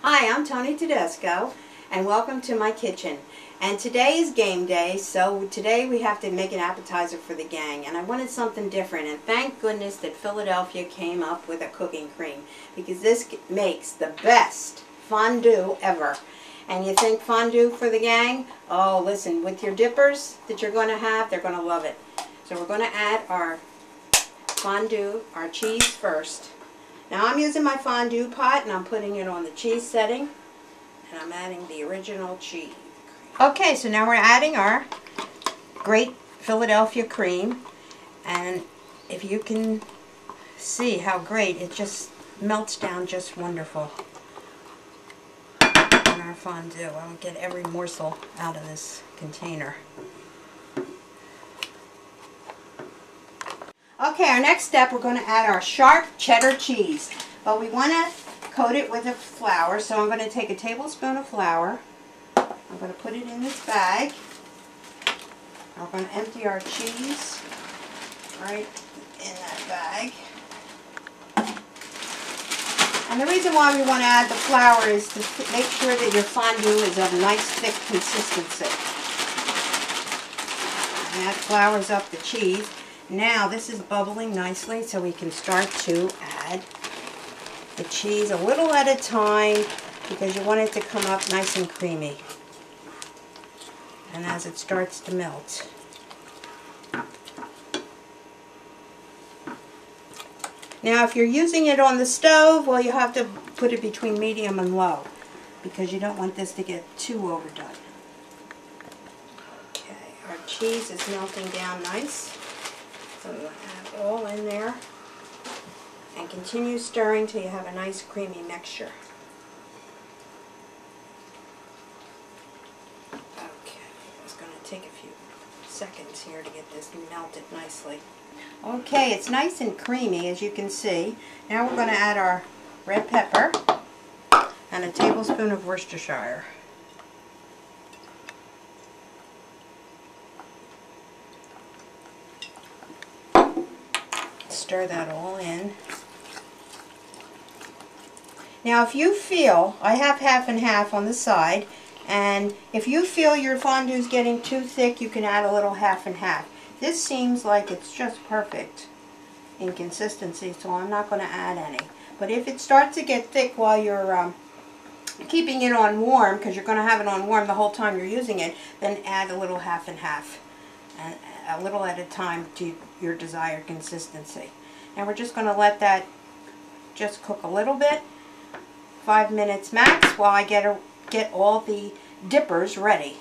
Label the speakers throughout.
Speaker 1: Hi, I'm Tony Tedesco, and welcome to my kitchen. And today is game day, so today we have to make an appetizer for the gang. And I wanted something different, and thank goodness that Philadelphia came up with a cooking cream, because this makes the best fondue ever. And you think fondue for the gang? Oh, listen, with your dippers that you're going to have, they're going to love it. So we're going to add our fondue, our cheese first. Now I'm using my fondue pot and I'm putting it on the cheese setting, and I'm adding the original cheese. Okay, so now we're adding our great Philadelphia cream, and if you can see how great, it just melts down just wonderful in our fondue. I'll get every morsel out of this container. Okay, our next step, we're going to add our sharp cheddar cheese. But we want to coat it with a flour, so I'm going to take a tablespoon of flour. I'm going to put it in this bag. I'm going to empty our cheese right in that bag. And the reason why we want to add the flour is to make sure that your fondue is of nice thick consistency. And that flours up the cheese. Now this is bubbling nicely, so we can start to add the cheese a little at a time, because you want it to come up nice and creamy. And as it starts to melt. Now if you're using it on the stove, well, you have to put it between medium and low, because you don't want this to get too overdone. Okay, our cheese is melting down nice. So we'll add it all in there and continue stirring till you have a nice creamy mixture. Okay, it's going to take a few seconds here to get this melted nicely. Okay, it's nice and creamy, as you can see. Now we're going to add our red pepper and a tablespoon of Worcestershire. Stir that all in. Now if you feel, I have half and half on the side, and if you feel your fondue is getting too thick, you can add a little half and half. This seems like it's just perfect in consistency, so I'm not going to add any. But if it starts to get thick while you're keeping it on warm, because you're going to have it on warm the whole time you're using it, then add a little half and half. And a little at a time to your desired consistency. And we're just going to let that just cook a little bit, 5 minutes max, while I get all the dippers ready.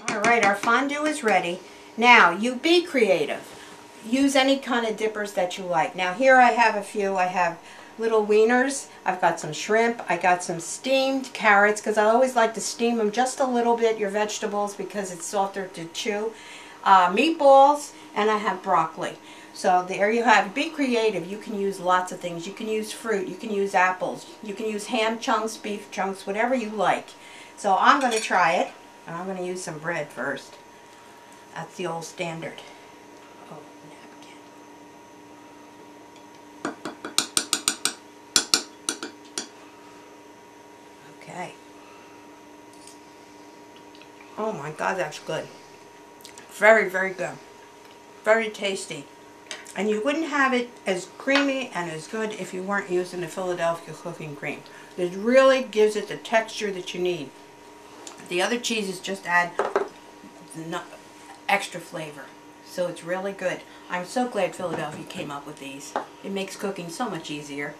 Speaker 1: Alright, our fondue is ready. Now, you be creative. Use any kind of dippers that you like. Now here I have a few. I have little wieners, I've got some shrimp, I got some steamed carrots, because I always like to steam them just a little bit, your vegetables, because it's softer to chew. Meatballs, and I have broccoli. So there you have it. Be creative. You can use lots of things. You can use fruit, you can use apples, you can use ham chunks, beef chunks, whatever you like. So I'm going to try it, and I'm going to use some bread first. That's the old standard. Oh, napkin. Okay. Oh my God, that's good. Very, very good. Very tasty. And you wouldn't have it as creamy and as good if you weren't using the Philadelphia cooking cream. It really gives it the texture that you need. The other cheeses just add extra flavor. So it's really good. I'm so glad Philadelphia came up with these. It makes cooking so much easier.